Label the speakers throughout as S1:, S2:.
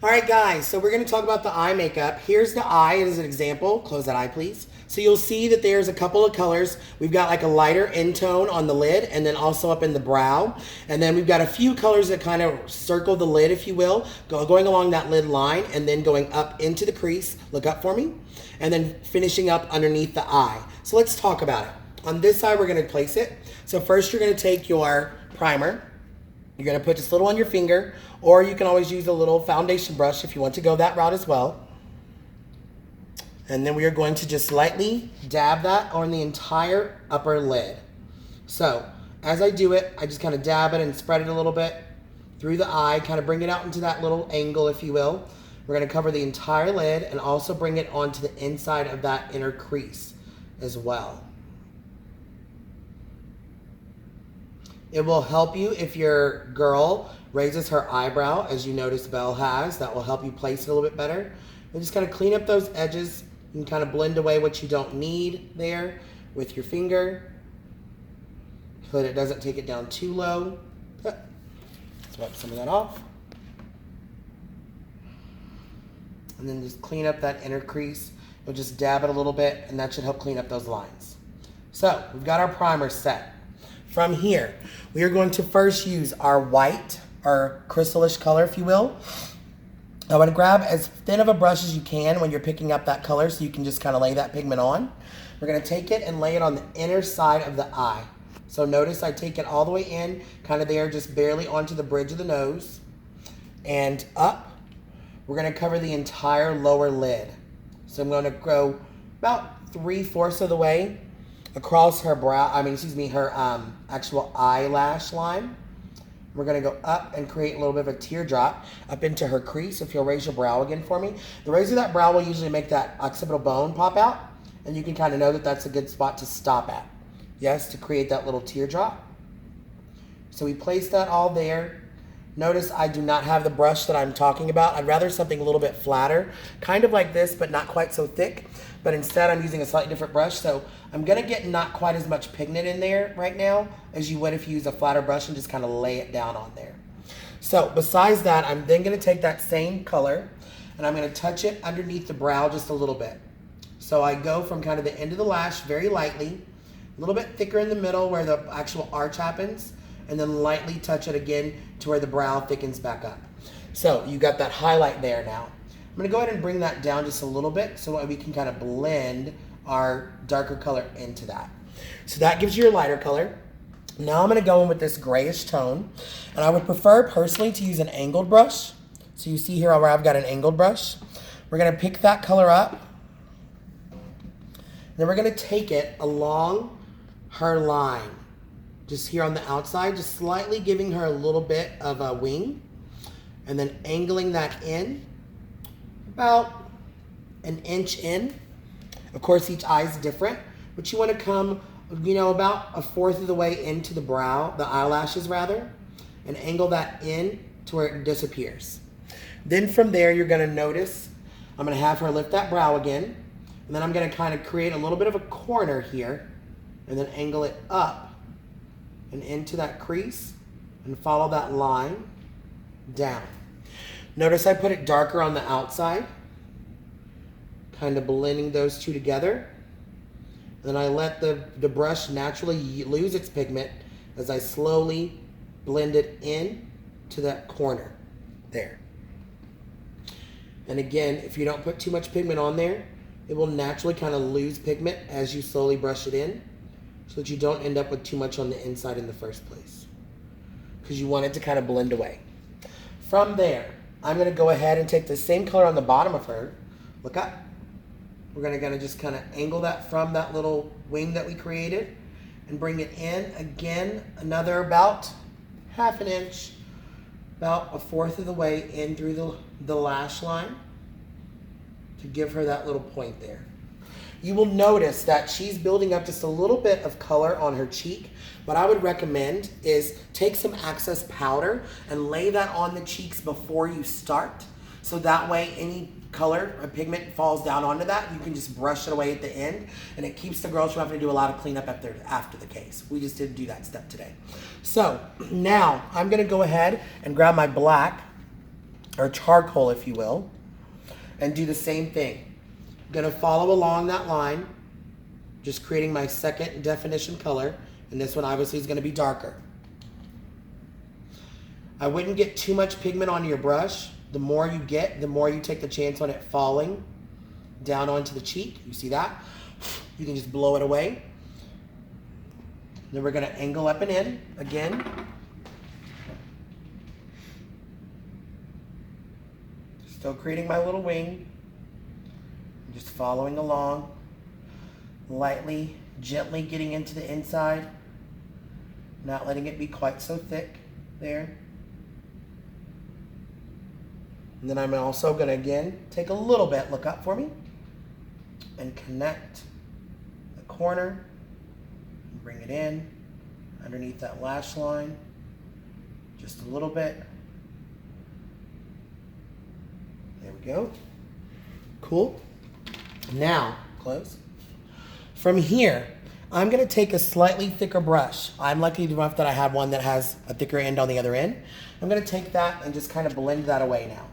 S1: All right, guys, so we're going to talk about the eye makeup. Here's the eye as an example. Close that eye, please. So you'll see that there's a couple of colors. We've got like a lighter end tone on the lid and then also up in the brow. And then we've got a few colors that kind of circle the lid, if you will, going along that lid line and then going up into the crease. Look up for me. And then finishing up underneath the eye. So let's talk about it. On this side, we're going to place it. So first, you're going to take your primer. You're going to put just a little on your finger, or you can always use a little foundation brush if you want to go that route as well. And then we are going to just lightly dab that on the entire upper lid. So as I do it, I just kind of dab it and spread it a little bit through the eye, kind of bring it out into that little angle, if you will. We're going to cover the entire lid and also bring it onto the inside of that inner crease as well. It will help you if your girl raises her eyebrow, as you notice Belle has. That will help you place it a little bit better. And just kind of clean up those edges. You can kind of blend away what you don't need there with your finger so that it doesn't take it down too low. Let's wipe some of that off. And then just clean up that inner crease. You'll just dab it a little bit, and that should help clean up those lines. So we've got our primer set. From here, we are going to first use our white, or crystalish color, if you will. I want to grab as thin of a brush as you can when you're picking up that color so you can just kind of lay that pigment on. We're going to take it and lay it on the inner side of the eye. So notice I take it all the way in, kind of there, just barely onto the bridge of the nose. And up, we're going to cover the entire lower lid. So I'm going to go about 3/4 of the way across her brow, her actual eyelash line. We're going to go up and create a little bit of a teardrop up into her crease. If you'll raise your brow again for me. The raise of that brow will usually make that occipital bone pop out, and you can kind of know that that's a good spot to stop at. Yes, to create that little teardrop. So we place that all there. Notice I do not have the brush that I'm talking about. I'd rather something a little bit flatter, kind of like this, but not quite so thick. But instead I'm using a slightly different brush. So I'm gonna get not quite as much pigment in there right now as you would if you use a flatter brush and just kind of lay it down on there. So besides that, I'm then gonna take that same color and I'm gonna touch it underneath the brow just a little bit. So I go from kind of the end of the lash very lightly, a little bit thicker in the middle where the actual arch happens, and then lightly touch it again to where the brow thickens back up. So you got that highlight there now. I'm gonna go ahead and bring that down just a little bit so we can kind of blend our darker color into that. So that gives you your lighter color. Now I'm gonna go in with this grayish tone, and I would prefer personally to use an angled brush. So you see here where I've got an angled brush. We're gonna pick that color up. Then we're gonna take it along her line. Just here on the outside, just slightly giving her a little bit of a wing, and then angling that in about an inch in. Of course, each eye is different, but you want to come, about 1/4 of the way into the brow, the eyelashes rather, and angle that in to where it disappears. Then from there, you're going to notice, I'm going to have her lift that brow again, and then I'm going to kind of create a little bit of a corner here, and then angle it up and into that crease and follow that line down. Notice I put it darker on the outside, kind of blending those two together. Then I let the brush naturally lose its pigment as I slowly blend it in to that corner there. And again, if you don't put too much pigment on there, it will naturally kind of lose pigment as you slowly brush it in, so that you don't end up with too much on the inside in the first place, because you want it to kind of blend away. From there, I'm going to go ahead and take the same color on the bottom of her. Look up. We're going to just kind of angle that from that little wing that we created and bring it in again, another about 1/2 inch, about 1/4 of the way in through the lash line to give her that little point there. You will notice that she's building up just a little bit of color on her cheek. What I would recommend is take some Access powder and lay that on the cheeks before you start. So that way any color or pigment falls down onto that. You can just brush it away at the end, and it keeps the girls from having to do a lot of cleanup after the case. We just didn't do that step today. So now I'm gonna go ahead and grab my black, or charcoal, if you will, and do the same thing. I'm gonna follow along that line, just creating my second definition color, and this one obviously is gonna be darker. I wouldn't get too much pigment on your brush. The more you get, the more you take the chance on it falling down onto the cheek. You see that? You can just blow it away. Then we're gonna angle up and in again. Still creating my little wing. Just following along, lightly, gently getting into the inside, not letting it be quite so thick there. And then I'm also gonna, again, take a little bit, look up for me, and connect the corner, and bring it in underneath that lash line, just a little bit. There we go. Cool. Now, close. From here, I'm gonna take a slightly thicker brush. I'm lucky enough that I have one that has a thicker end on the other end. I'm gonna take that and just kind of blend that away now.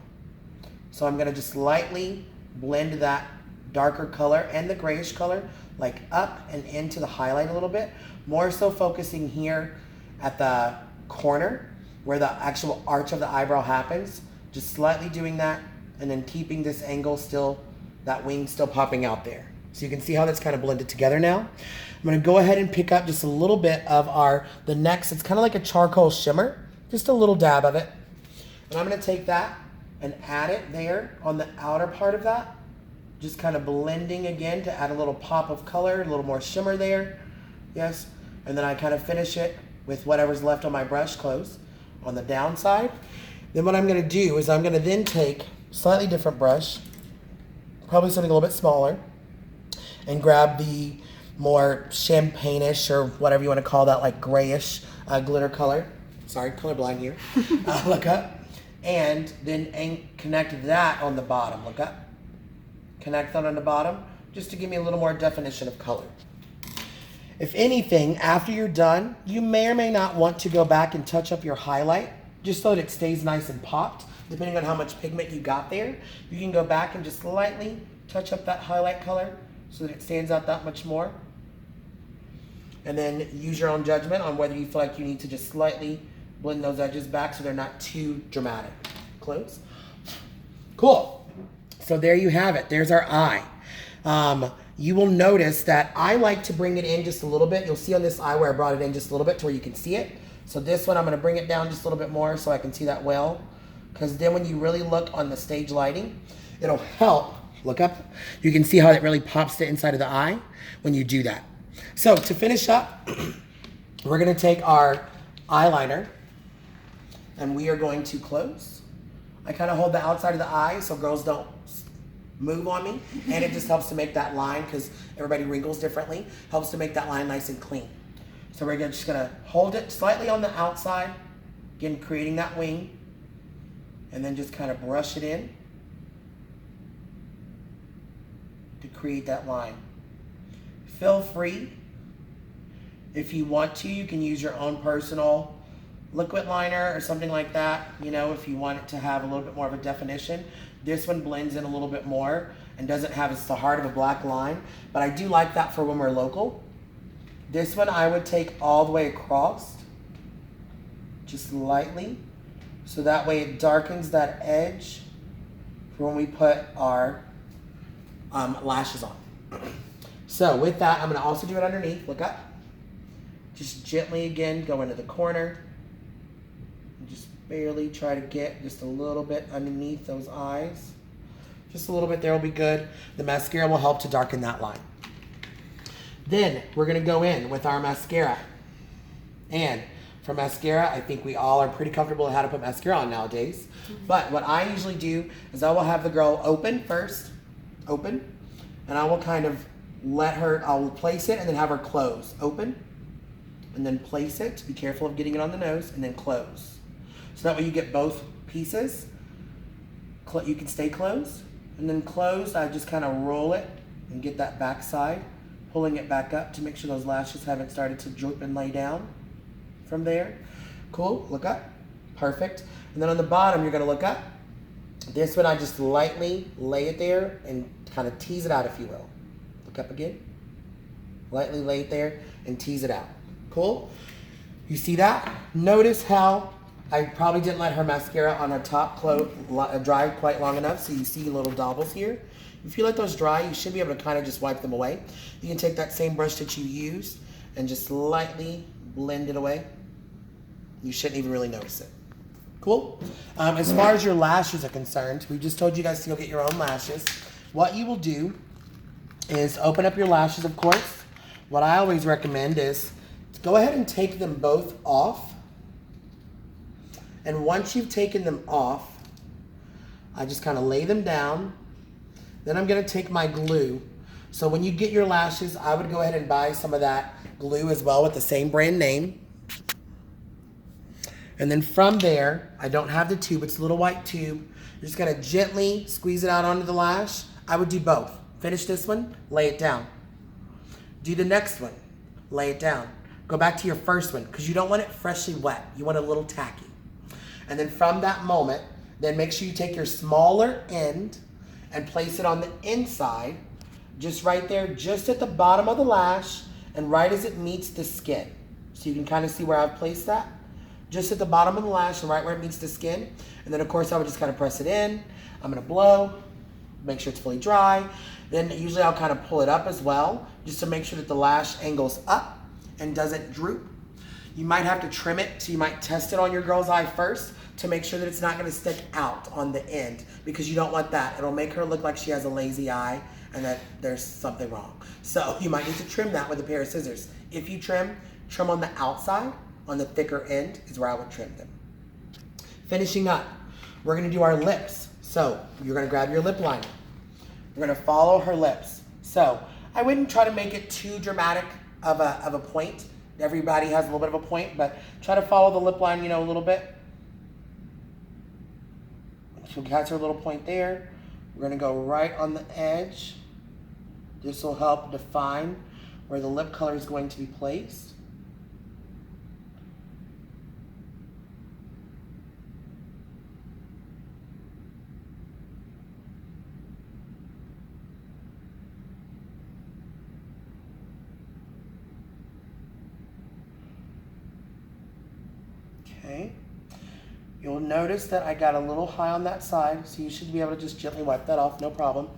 S1: So I'm gonna just lightly blend that darker color and the grayish color like up and into the highlight a little bit, more so focusing here at the corner where the actual arch of the eyebrow happens, just slightly doing that and then keeping this angle still, that wing still popping out there. So you can see how that's kind of blended together now. I'm gonna go ahead and pick up just a little bit of the next, it's kind of like a charcoal shimmer, just a little dab of it. And I'm gonna take that and add it there on the outer part of that, just kind of blending again to add a little pop of color, a little more shimmer there, yes. And then I kind of finish it with whatever's left on my brush close on the downside. Then what I'm gonna do is I'm gonna then take a slightly different brush, probably something a little bit smaller, and grab the more champagne-ish or whatever you want to call that, like grayish glitter color. Sorry, colorblind here. Look up. And then connect that on the bottom. Look up. Connect that on the bottom just to give me a little more definition of color. If anything, after you're done, you may or may not want to go back and touch up your highlight just so that it stays nice and popped. Depending on how much pigment you got there, you can go back and just lightly touch up that highlight color so that it stands out that much more. And then use your own judgment on whether you feel like you need to just slightly blend those edges back so they're not too dramatic. Close. Cool. So there you have it. There's our eye. You will notice that I like to bring it in just a little bit. You'll see on this eye where I brought it in just a little bit to where you can see it. So this one, I'm going to bring it down just a little bit more so I can see that well. Because then when you really look on the stage lighting, it'll help. Look up. You can see how it really pops the inside of the eye when you do that. So to finish up, we're going to take our eyeliner and we are going to close. I kind of hold the outside of the eye so girls don't move on me, and it just helps to make that line, because everybody wrinkles differently, helps to make that line nice and clean. So we're just going to hold it slightly on the outside, again creating that wing, and then just kind of brush it in to create that line. Feel free, if you want to, you can use your own personal liquid liner or something like that, you know, if you want it to have a little bit more of a definition. This one blends in a little bit more and doesn't have as hard of a black line, but I do like that for when we're local. This one I would take all the way across, just lightly, so that way it darkens that edge for when we put our lashes on. So with that, I'm gonna also do it underneath, look up. Just gently again, go into the corner. And just barely try to get just a little bit underneath those eyes. Just a little bit there will be good. The mascara will help to darken that line. Then we're gonna go in with our mascara. And for mascara, I think we all are pretty comfortable with how to put mascara on nowadays. But what I usually do is I will have the girl open first, open, and I will kind of I'll place it and then have her close, open, and then place it. Be careful of getting it on the nose, and then close. So that way you get both pieces. You can stay closed, and then closed, I just kind of roll it and get that back side, pulling it back up to make sure those lashes haven't started to droop and lay down from there. Cool, look up, perfect. And then on the bottom, you're gonna look up, This one, I just lightly lay it there and kind of tease it out, if you will. Look up again. Lightly lay it there and tease it out. Cool? You see that? Notice how I probably didn't let her mascara on her top dry quite long enough, so you see little daubles here. If you let those dry, you should be able to kind of just wipe them away. You can take that same brush that you used and just lightly blend it away. You shouldn't even really notice it. Cool? As far as your lashes are concerned, we just told you guys to go get your own lashes. What you will do is open up your lashes, of course. What I always recommend is go ahead and take them both off. And once you've taken them off, I just kind of lay them down. Then I'm going to take my glue. So when you get your lashes, I would go ahead and buy some of that glue as well with the same brand name. And then from there, I don't have the tube, it's a little white tube. You're just gonna gently squeeze it out onto the lash. I would do both. Finish this one, lay it down. Do the next one, lay it down. Go back to your first one, because you don't want it freshly wet. You want it a little tacky. And then from that moment, then make sure you take your smaller end and place it on the inside, just right there, just at the bottom of the lash, and right as it meets the skin. So you can kind of see where I've placed that. Just at the bottom of the lash and right where it meets the skin. And then of course I would just kind of press it in. I'm gonna blow, make sure it's fully dry. Then usually I'll kind of pull it up as well, just to make sure that the lash angles up and doesn't droop. You might have to trim it, so you might test it on your girl's eye first to make sure that it's not gonna stick out on the end, because you don't want that. It'll make her look like she has a lazy eye and that there's something wrong. So you might need to trim that with a pair of scissors. If you trim on the outside. On the thicker end is where I would trim them. Finishing up, we're gonna do our lips. So you're gonna grab your lip liner. We're gonna follow her lips. So I wouldn't try to make it too dramatic of a point. Everybody has a little bit of a point, but try to follow the lip line, a little bit. She'll catch her little point there. We're gonna go right on the edge. This will help define where the lip color is going to be placed. Okay, you'll notice that I got a little high on that side, so you should be able to just gently wipe that off, no problem.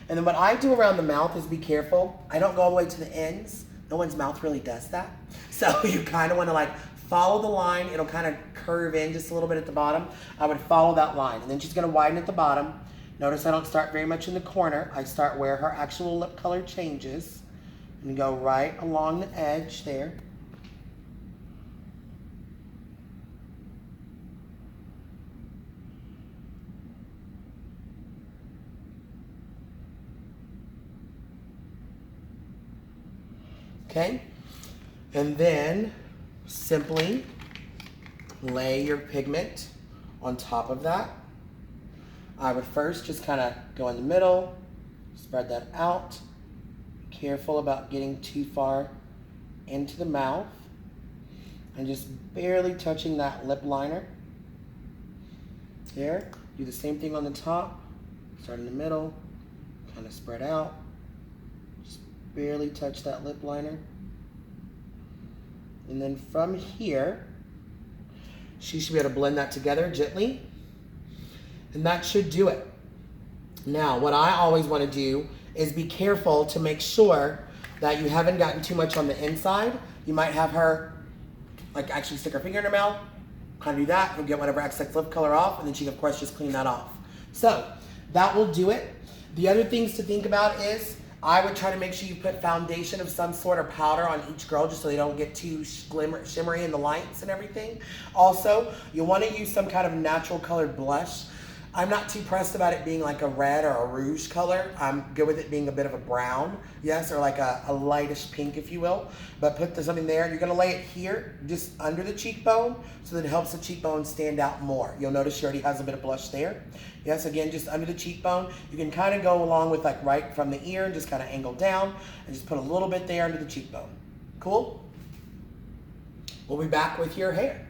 S1: And then what I do around the mouth is be careful. I don't go all the way to the ends. No one's mouth really does that. So you kind of want to follow the line. It'll kind of curve in just a little bit at the bottom. I would follow that line. And then she's going to widen at the bottom. Notice I don't start very much in the corner. I start where her actual lip color changes. And go right along the edge there. Okay, and then simply lay your pigment on top of that. I would first just kind of go in the middle, spread that out. Careful about getting too far into the mouth, and just barely touching that lip liner. There, do the same thing on the top, start in the middle, kind of spread out. Barely touch that lip liner. And then from here, she should be able to blend that together gently. And that should do it. Now, what I always want to do is be careful to make sure that you haven't gotten too much on the inside. You might have her actually stick her finger in her mouth, kind of do that, and get whatever excess lip color off, and then she can of course just clean that off. So that will do it. The other things to think about is I would try to make sure you put foundation of some sort of powder on each girl just so they don't get too shimmery in the lights and everything. Also, you want to use some kind of natural colored blush. I'm not too pressed about it being like a red or a rouge color. I'm good with it being a bit of a brown, yes, or like a lightish pink, if you will. But put something there. You're going to lay it here, just under the cheekbone, so that it helps the cheekbone stand out more. You'll notice she already has a bit of blush there. Yes, again, just under the cheekbone. You can kind of go along with right from the ear and just kind of angle down and just put a little bit there under the cheekbone. Cool? We'll be back with your hair.